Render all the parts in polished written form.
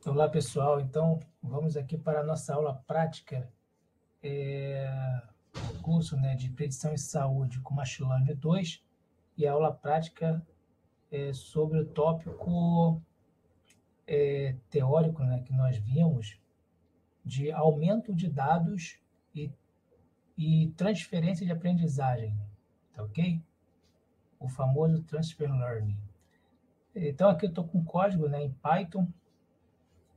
Olá, pessoal. Então, vamos aqui para a nossa aula prática do curso, né, de Predição em Saúde com Machine Learning 2, e a aula prática sobre o tópico teórico, né, que nós vimos de aumento de dados e transferência de aprendizagem, tá ok? O famoso Transfer Learning. Então, aqui eu estou com código, né, em Python,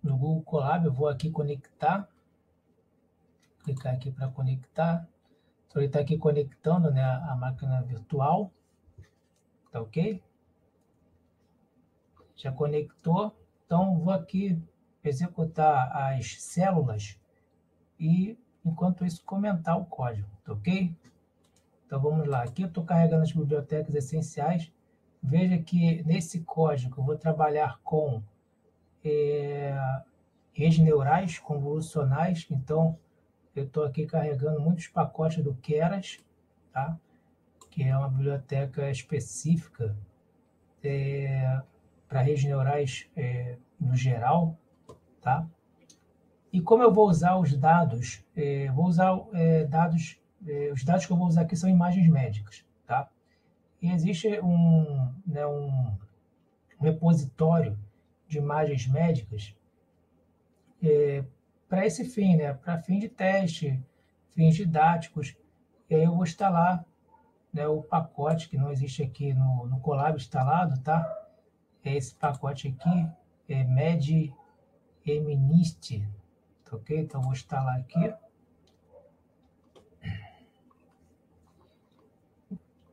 no Google Colab. Eu vou aqui conectar, clicar aqui para conectar. Então, ele está aqui conectando, né, a máquina virtual, tá ok? Já conectou. Então, vou aqui executar as células e, enquanto isso, comentar o código, tá ok? Então, vamos lá. Aqui eu estou carregando as bibliotecas essenciais. Veja que nesse código eu vou trabalhar com redes neurais convolucionais. Então, eu estou aqui carregando muitos pacotes do Keras, tá? Que é uma biblioteca específica para redes neurais no geral, tá? E como eu vou usar os dados, vou usar os dados que eu vou usar aqui são imagens médicas, tá? E existe um repositório de imagens médicas para esse fim, né? Para fim de teste, fins didáticos. E aí eu vou instalar, né, o pacote que não existe aqui no Colab instalado, tá? É esse pacote aqui, medMnist, tá ok? Então vou instalar aqui.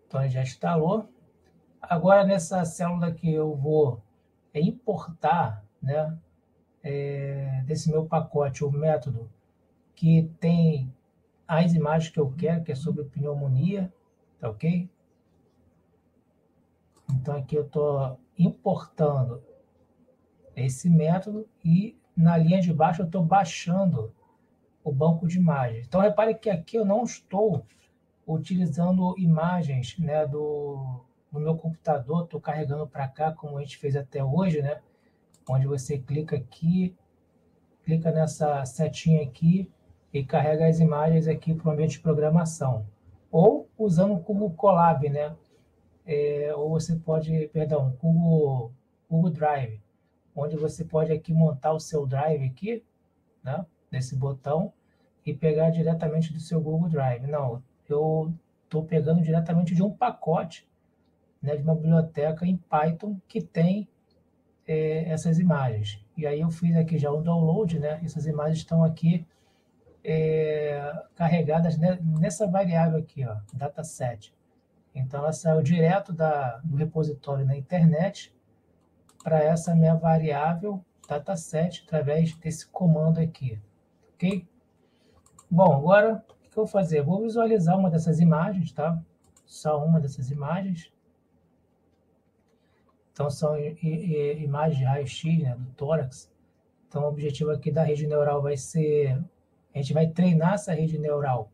Então ele já instalou. Agora nessa célula que eu vou importar, né, desse meu pacote o método que tem as imagens que eu quero, que é sobre pneumonia, tá ok? Então aqui eu estou importando esse método e na linha de baixo eu estou baixando o banco de imagens. Então repare que aqui eu não estou utilizando imagens, né, do meu computador, estou carregando para cá, como a gente fez até hoje, né, onde você clica aqui, clica nessa setinha aqui e carrega as imagens aqui para o ambiente de programação. Ou usando o Google Colab, né, ou você pode, perdão, Google Drive, onde você pode aqui montar o seu Drive aqui, né, nesse botão, e pegar diretamente do seu Google Drive. Não, eu estou pegando diretamente de um pacote, né, de uma biblioteca em Python que tem essas imagens. E aí eu fiz aqui já um download, né? Essas imagens estão aqui carregadas nessa variável aqui, ó, dataset. Então ela saiu direto do repositório na internet para essa minha variável dataset através desse comando aqui, ok? Bom, agora o que eu vou fazer? Eu vou visualizar uma dessas imagens, tá? Só uma dessas imagens. Então são imagens de raio-x, né, do tórax. Então o objetivo aqui da rede neural vai ser, a gente vai treinar essa rede neural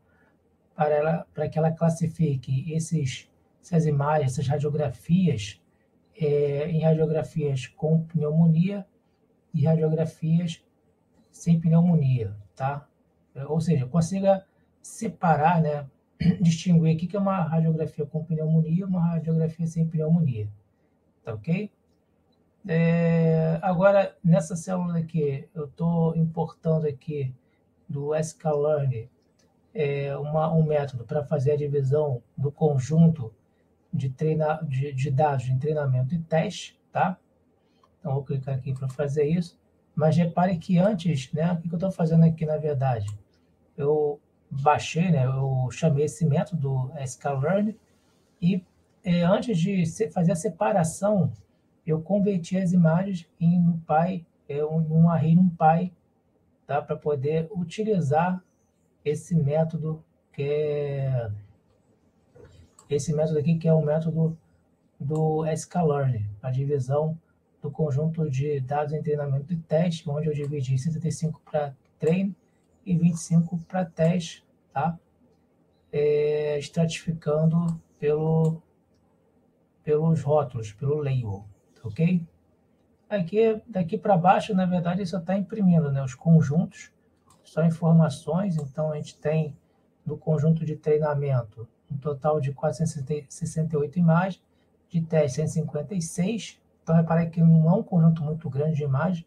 para que ela classifique essas imagens, essas radiografias, em radiografias com pneumonia e radiografias sem pneumonia, tá? Ou seja, consiga separar, né, distinguir o que é uma radiografia com pneumonia e uma radiografia sem pneumonia, tá ok? Agora, nessa célula aqui, eu estou importando aqui do sklearn um método para fazer a divisão do conjunto de dados de treinamento e teste, tá? Então, vou clicar aqui para fazer isso. Mas repare que antes, né, o que eu estou fazendo aqui, na verdade? Eu baixei, né, eu chamei esse método sklearn e antes de fazer a separação, eu converti as imagens em NumPy, um array NumPy, tá, para poder utilizar esse método esse método aqui, que é o método do sklearn, a divisão do conjunto de dados em treinamento e teste, onde eu dividi 75 para treino e 25 para teste, tá? Estratificando pelos rótulos, pelo label, ok? Aqui, daqui para baixo, na verdade, só está imprimindo, né? Os conjuntos, só informações. Então, a gente tem no conjunto de treinamento um total de 468 imagens, de teste 156. Então, repare que não é um conjunto muito grande de imagens.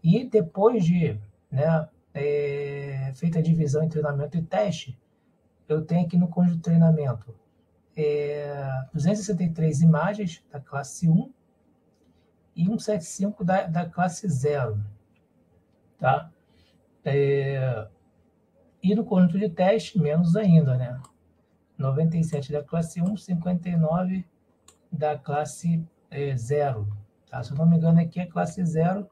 E depois de, né, feita a divisão em treinamento e teste, eu tenho aqui no conjunto de treinamento 263 imagens da classe 1 e 175 da classe 0. Tá? E no conjunto de teste, menos ainda, né? 97 da classe 1, 59 da classe 0. Tá? Se eu não me engano, aqui a classe 0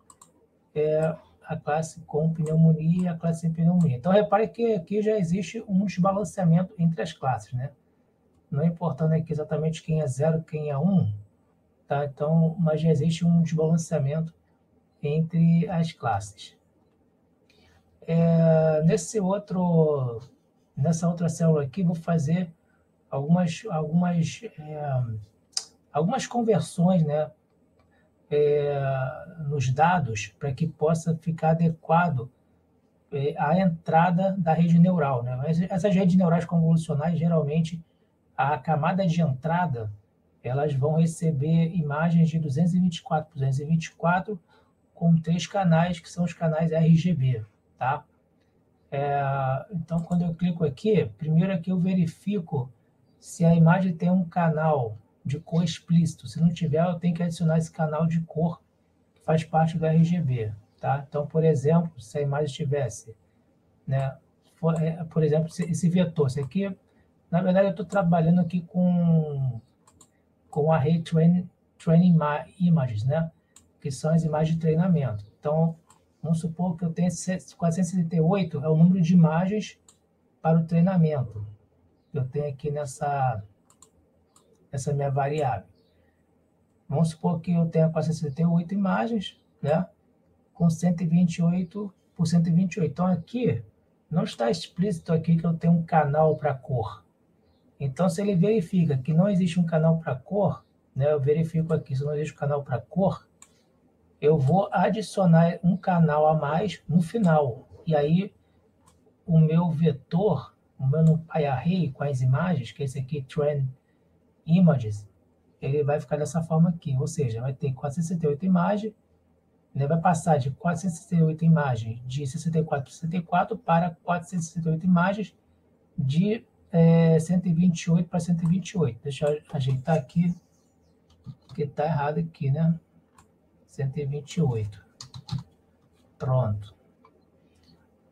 é a classe com pneumonia e a classe sem pneumonia. Então, repare que aqui já existe um desbalanceamento entre as classes, né? Não é importando aqui exatamente quem é 0 quem é 1, tá? Então, mas já existe um desbalanceamento entre as classes. Nessa outra célula aqui, vou fazer algumas conversões, né, nos dados para que possa ficar adequado à entrada da rede neural, né? Mas essas redes neurais convolucionais, geralmente, a camada de entrada, elas vão receber imagens de 224 por 224 com 3 canais, que são os canais RGB, tá? Então, quando eu clico aqui, primeiro aqui eu verifico se a imagem tem um canal de cor explícito. Se não tiver, eu tenho que adicionar esse canal de cor que faz parte do RGB, tá? Então, por exemplo, se a imagem tivesse, né, por exemplo, esse vetor, esse aqui, na verdade, eu estou trabalhando aqui com Array Training Images, né, que são as imagens de treinamento. Então, vamos supor que eu tenho 468, é o número de imagens para o treinamento. Eu tenho aqui nessa minha variável. Vamos supor que eu tenha 468 imagens, né, com 128 por 128. Então, aqui não está explícito aqui que eu tenho um canal para cor. Então, se ele verifica que não existe um canal para cor, né, eu verifico aqui se não existe um canal para cor, eu vou adicionar um canal a mais no final. E aí, o meu vetor, o meu NumPy Array com as imagens, que é esse aqui, Train Images, ele vai ficar dessa forma aqui. Ou seja, vai ter 468 imagens, né, vai passar de 468 imagens de 64 por 64 para 468 imagens de 128 para 128. Deixa eu ajeitar aqui, porque está errado aqui, né? 128. Pronto.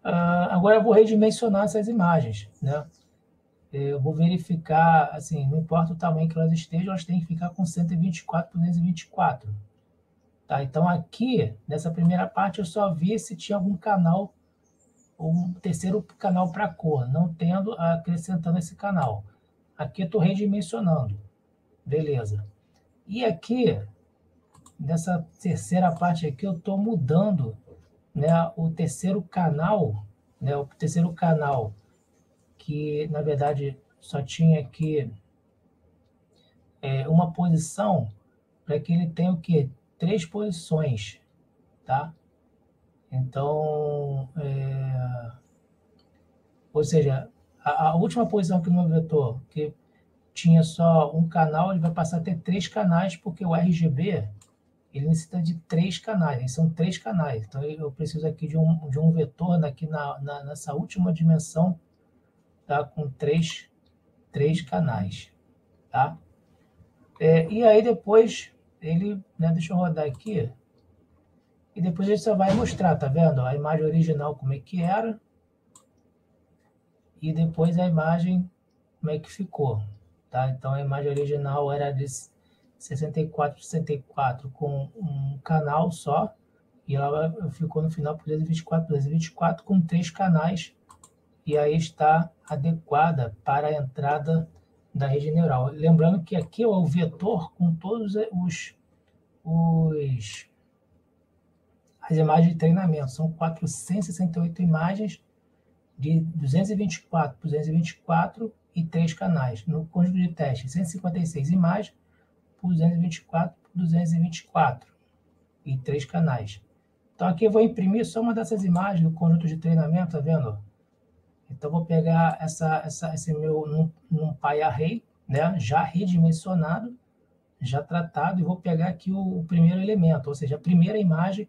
Agora eu vou redimensionar essas imagens, né? Eu vou verificar, assim, não importa o tamanho que elas estejam, elas têm que ficar com 124 por 224. Tá? Então aqui, nessa primeira parte, eu só vi se tinha algum canal, um terceiro canal para cor, não tendo, acrescentando esse canal. Aqui eu estou redimensionando. Beleza. E aqui, nessa terceira parte aqui, eu estou mudando, né, o terceiro canal, né, o terceiro canal, que na verdade só tinha aqui uma posição, para que ele tenha o quê? 3 posições, tá? Então, ou seja, a última posição aqui no meu vetor, que tinha só um canal, ele vai passar a ter 3 canais, porque o RGB ele necessita de 3 canais, são 3 canais. Então eu preciso aqui de um vetor aqui nessa última dimensão, tá? Com 3 canais, tá? E aí depois ele, né, deixa eu rodar aqui, e depois ele só vai mostrar, tá vendo? A imagem original como é que era, e depois a imagem como é que ficou, tá? Então a imagem original era de 64 por 64 com um canal só, e ela ficou no final por 224 por 224 com 3 canais, e aí está adequada para a entrada da rede neural. Lembrando que aqui é o vetor com todos as imagens de treinamento. São 468 imagens de 224 por 224 e 3 canais. No conjunto de teste, 156 imagens por 224 por 224. e 3 canais. Então aqui eu vou imprimir só uma dessas imagens do conjunto de treinamento, tá vendo? Então vou pegar esse meu NumPy Array, né, já redimensionado, já tratado, e vou pegar aqui o primeiro elemento, ou seja, a primeira imagem,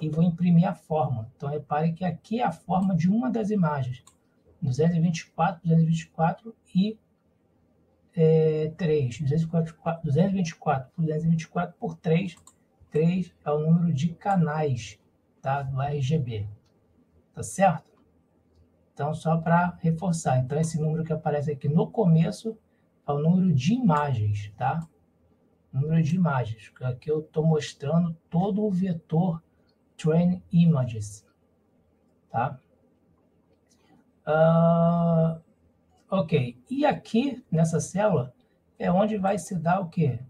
e vou imprimir a forma. Então repare que aqui é a forma de uma das imagens, 224, 224 e 3, 224 por 224 por 3, 3 é o número de canais, tá, do RGB, tá certo? Então, só para reforçar, então esse número que aparece aqui no começo é o número de imagens, tá? Número de imagens. Aqui eu estou mostrando todo o vetor Train Images, tá? Ok, e aqui nessa célula é onde vai se dar o quê?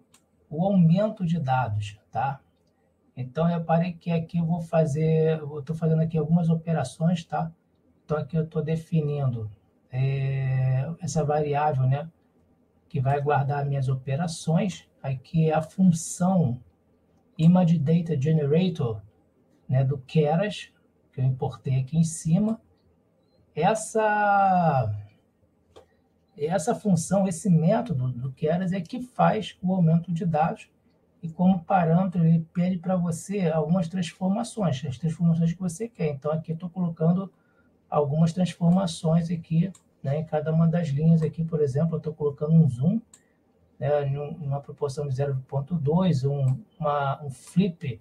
O aumento de dados, tá? Então, reparem que aqui eu estou fazendo aqui algumas operações, tá? Então, aqui eu estou definindo essa variável, né? Que vai guardar minhas operações. Aqui é a função ImageDataGenerator, né? Do Keras, que eu importei aqui em cima. Essa função, esse método do Keras é que faz o aumento de dados, e como parâmetro ele pede para você algumas transformações, as transformações que você quer. Então aqui eu estou colocando algumas transformações aqui, né, em cada uma das linhas aqui. Por exemplo, eu estou colocando um zoom, né, em uma proporção de 0,2, um flip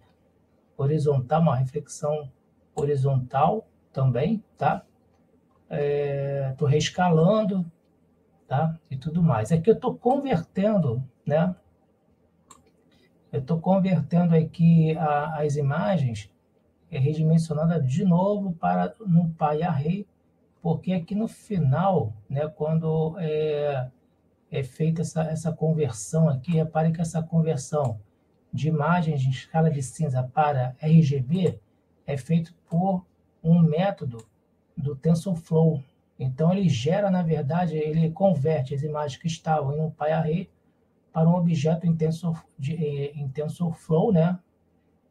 horizontal, uma reflexão horizontal também, tá? Estou reescalando, tá? E tudo mais. Aqui eu estou convertendo, né? Eu estou convertendo aqui as imagens redimensionada de novo para NumPy Array, porque aqui no final, né, quando é feita essa conversão aqui, repare que essa conversão de imagens em escala de cinza para RGB é feito por um método do TensorFlow. Então ele gera, na verdade, ele converte as imagens que estavam em NumPy Array para um objeto em TensorFlow, né?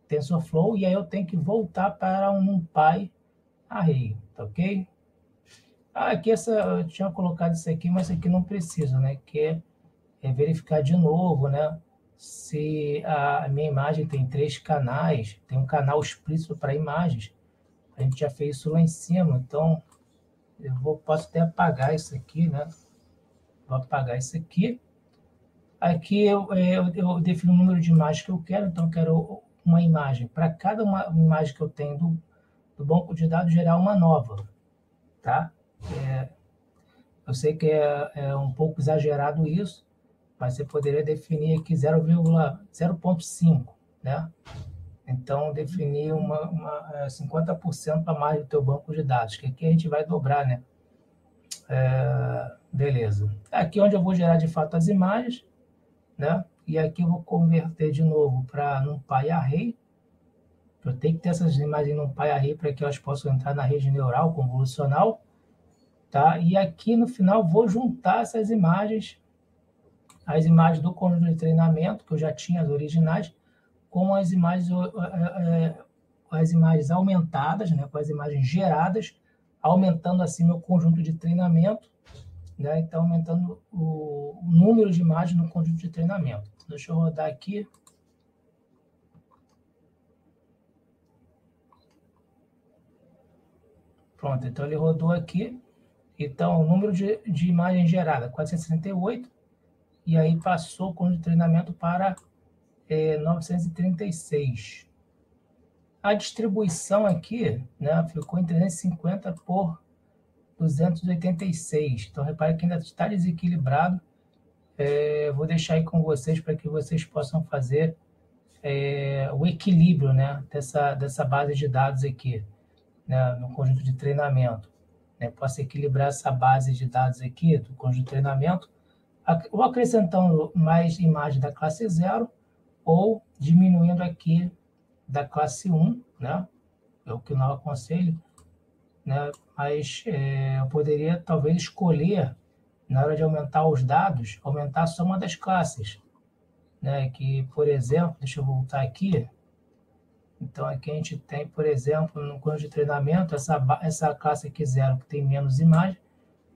TensorFlow, e aí eu tenho que voltar para um NumPy Array, tá ok? Aqui eu tinha colocado isso aqui, mas isso aqui não precisa, né? Que é verificar de novo, né? Se a minha imagem tem 3 canais, tem um canal explícito para imagens. A gente já fez isso lá em cima, então posso até apagar isso aqui, né? Vou apagar isso aqui. Aqui eu defino o número de imagens que eu quero, então eu quero uma imagem. Para cada imagem que eu tenho do banco de dados, gerar uma nova, tá? Eu sei que é um pouco exagerado isso, mas você poderia definir aqui 0,5, né? Então, definir 50% a mais do teu banco de dados, que aqui a gente vai dobrar, né? Beleza. Aqui onde eu vou gerar de fato as imagens, né? E aqui eu vou converter de novo para NumPy Array. Eu tenho que ter essas imagens no NumPy Array para que elas possam entrar na rede neural convolucional, tá? E aqui no final vou juntar essas imagens, as imagens do conjunto de treinamento, que eu já tinha as originais, com as imagens aumentadas, né? Com as imagens geradas, aumentando assim meu conjunto de treinamento, né? Então aumentando o número de imagens no conjunto de treinamento. Deixa eu rodar aqui. Pronto, então ele rodou aqui. Então, o número de imagens gerada, 468, e aí passou o conjunto de treinamento para 936. A distribuição aqui, né, ficou em 350 por 286. Então, repare que ainda está desequilibrado. Vou deixar aí com vocês para que vocês possam fazer o equilíbrio, né, dessa base de dados aqui, né, no conjunto de treinamento. Posso equilibrar essa base de dados aqui do conjunto de treinamento, ou acrescentando mais imagens da classe 0, ou diminuindo aqui da classe 1, né? É o que eu não aconselho, né? Mas eu poderia talvez escolher, na hora de aumentar os dados, aumentar só uma das classes, né? Que, por exemplo, deixa eu voltar aqui, Então, aqui a gente tem, por exemplo, no conjunto de treinamento, essa classe aqui 0, que tem menos imagem,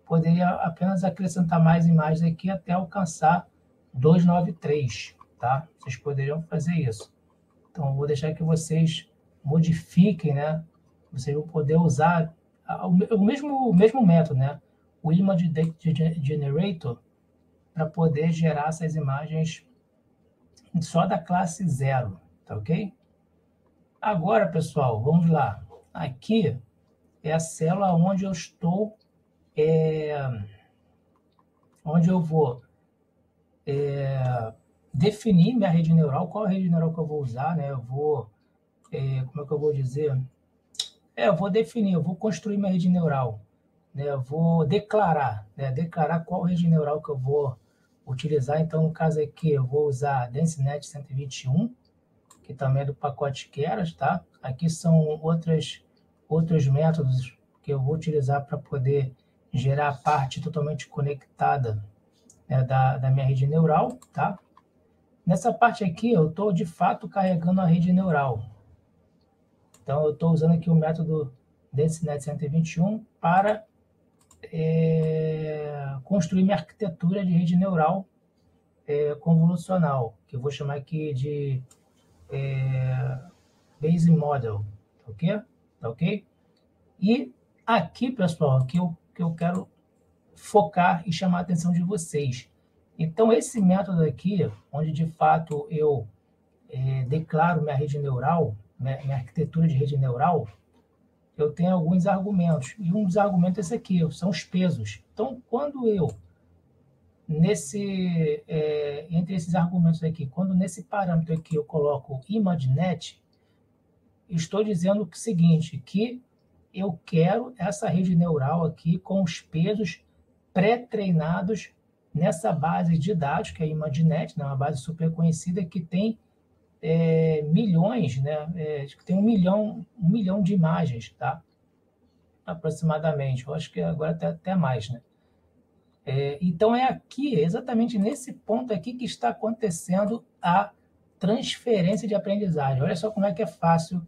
poderia apenas acrescentar mais imagens aqui até alcançar 293, tá? Vocês poderiam fazer isso. Então, eu vou deixar que vocês modifiquem, né? Vocês vão poder usar o mesmo método, né? O Image Generator, para poder gerar essas imagens só da classe 0, tá ok? Agora, pessoal, vamos lá. Aqui é a célula onde eu estou, onde eu vou definir minha rede neural, qual a rede neural que eu vou usar, né? Eu vou, como é que eu vou dizer? Eu vou definir, eu vou construir minha rede neural, né? Eu vou declarar, né? Declarar qual rede neural que eu vou utilizar. Então, no caso aqui, eu vou usar DenseNet 121, que também é do pacote Keras, tá? Aqui são outros métodos que eu vou utilizar para poder gerar a parte totalmente conectada, né, da minha rede neural, tá? Nessa parte aqui, eu estou, de fato, carregando a rede neural. Então, eu estou usando aqui o método DenseNet 121 para construir minha arquitetura de rede neural convolucional, que eu vou chamar aqui de Base Model, ok? Tá ok? E aqui, pessoal, que eu quero focar e chamar a atenção de vocês. Então, esse método aqui, onde de fato eu declaro minha rede neural, minha arquitetura de rede neural, eu tenho alguns argumentos. E um dos argumentos é esse aqui, são os pesos. Então, quando eu, entre esses argumentos aqui, quando nesse parâmetro aqui eu coloco ImageNet, estou dizendo o seguinte, que eu quero essa rede neural aqui com os pesos pré-treinados nessa base de dados, que é a ImageNet, né, uma base super conhecida que tem milhões, né, que tem um milhão de imagens, tá? Aproximadamente. Eu acho que agora até mais, né? Então, é aqui, exatamente nesse ponto aqui que está acontecendo a transferência de aprendizagem. Olha só como é que é fácil,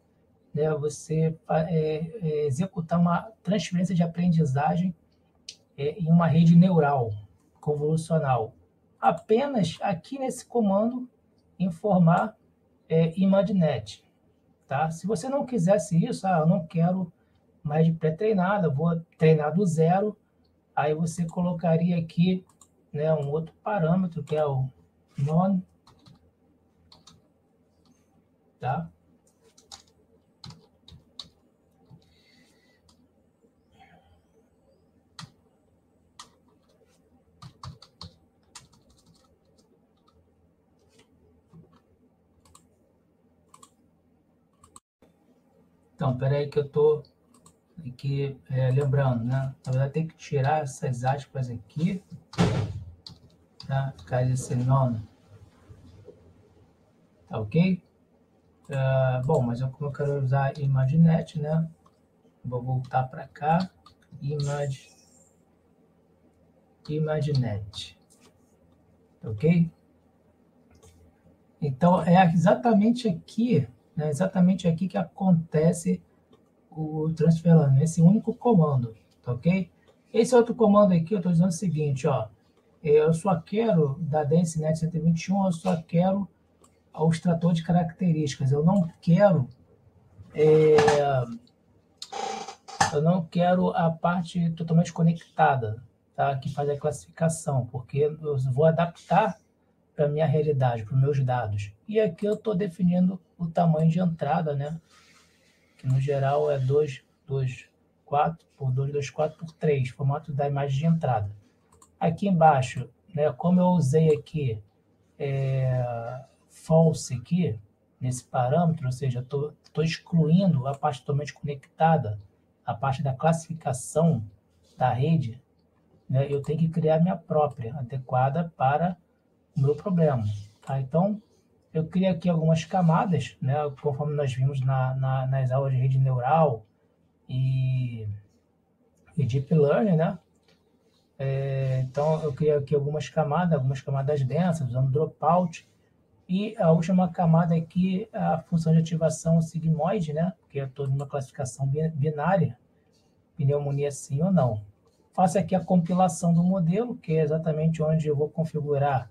né, você executar uma transferência de aprendizagem em uma rede neural convolucional. Apenas aqui nesse comando, informar ImageNet. Tá? Se você não quisesse isso, eu não quero mais de pré-treinada, vou treinar do zero, aí você colocaria aqui, né, um outro parâmetro, que é o non, tá? Então, peraí que eu estou aqui lembrando, né? Na verdade, tem que tirar essas aspas aqui, tá? Ficar esse non, tá ok? Bom, mas como eu quero usar ImageNet, né? Vou voltar para cá, ImageNet, ok? Então, é exatamente aqui, né? Exatamente aqui que acontece o transfer, nesse único comando, tá ok? Esse outro comando aqui, eu estou dizendo o seguinte, ó, eu só quero, da DenseNet 121, eu só quero o extrator de características, eu não quero a parte totalmente conectada, tá? Que faz a classificação, porque eu vou adaptar para a minha realidade, para os meus dados. E aqui eu estou definindo o tamanho de entrada, né? Que no geral é 224 por 224 por 3, formato da imagem de entrada. Aqui embaixo, né, como eu usei aqui false aqui, nesse parâmetro, ou seja, estou excluindo a parte totalmente conectada, a parte da classificação da rede, né, eu tenho que criar minha própria, adequada para o meu problema. Tá? Então, eu criei aqui algumas camadas, né, conforme nós vimos nas aulas de rede neural e Deep Learning, né? Então, eu criei aqui algumas camadas densas, usando Dropout, E a última camada aqui, a função de ativação sigmoide, né? Que é toda uma classificação binária, pneumonia sim ou não. Faço aqui a compilação do modelo, que é exatamente onde eu vou configurar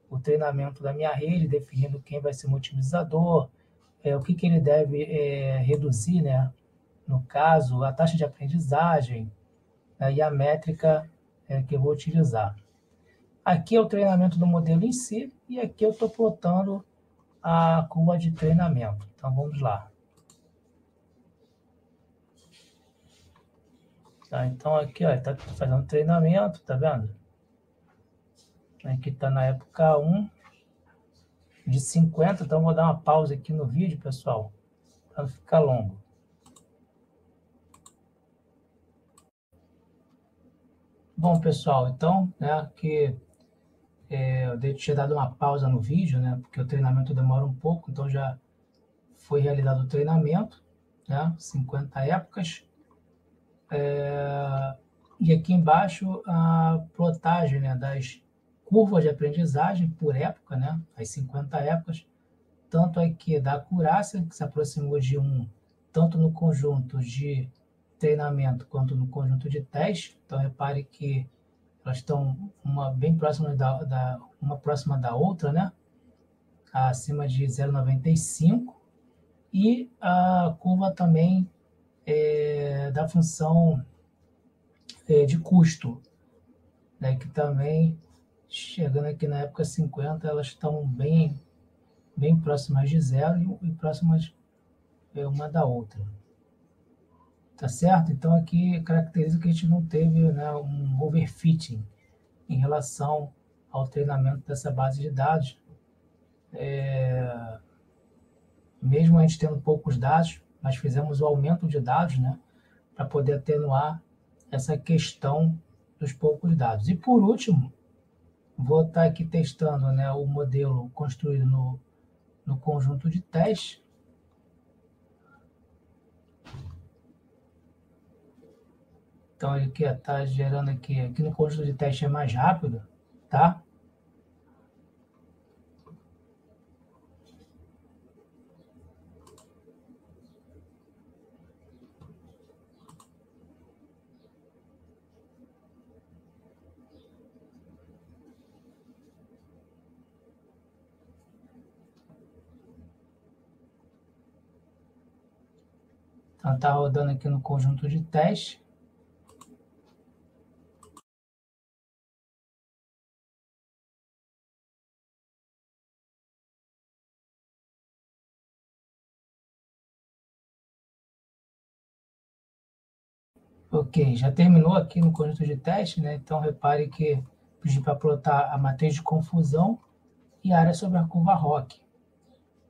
o treinamento da minha rede, definindo quem vai ser o otimizador, o que ele deve reduzir, né? No caso, a taxa de aprendizagem, né? E a métrica que eu vou utilizar. Aqui é o treinamento do modelo em si, e aqui eu estou plotando a curva de treinamento. Então, vamos lá. Tá, então, aqui está fazendo treinamento, tá vendo? Aqui está na época 1 de 50, então vou dar uma pausa aqui no vídeo, pessoal, para não ficar longo. Bom, pessoal, então, né, aqui eu tinha dado uma pausa no vídeo, né, porque o treinamento demora um pouco, então já foi realizado o treinamento, né, 50 épocas. E aqui embaixo a plotagem, né, das curvas de aprendizagem por época, né, as 50 épocas, tanto aqui da acurácia, que se aproximou de 1, tanto no conjunto de treinamento quanto no conjunto de teste. Então, repare que elas estão bem próximas uma próxima da outra, né? Acima de 0,95. E a curva também da função de custo, né? Que também, chegando aqui na época 50, elas estão bem próximas de 0 e próximas uma da outra. Tá certo? Então, aqui caracteriza que a gente não teve, né, um overfitting em relação ao treinamento dessa base de dados. Mesmo a gente tendo poucos dados, mas fizemos o aumento de dados, né, para poder atenuar essa questão dos poucos dados. E, por último, vou estar aqui testando, né, o modelo construído no conjunto de teste. Então, ele está gerando aqui no conjunto de teste é mais rápido, tá? Então, está rodando aqui no conjunto de teste. Ok, já terminou aqui no conjunto de teste, né? Então, repare que pedi para plotar a matriz de confusão e a área sobre a curva ROC.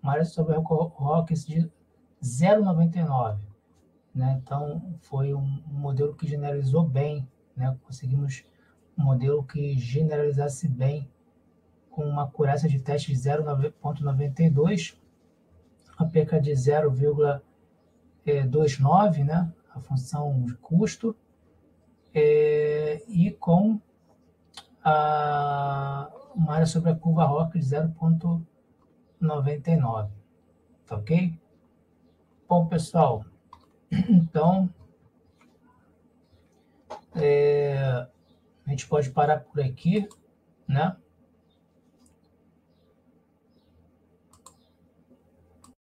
Uma área sobre a curva ROC de 0,99. Né? Então, foi um modelo que generalizou bem, né? Conseguimos um modelo que generalizasse bem, com uma acurácia de teste de 0,92, uma perca de 0,29, né? A função de custo, e com uma área sobre a curva ROC de 0,99. Tá ok? Bom, pessoal, então a gente pode parar por aqui, né?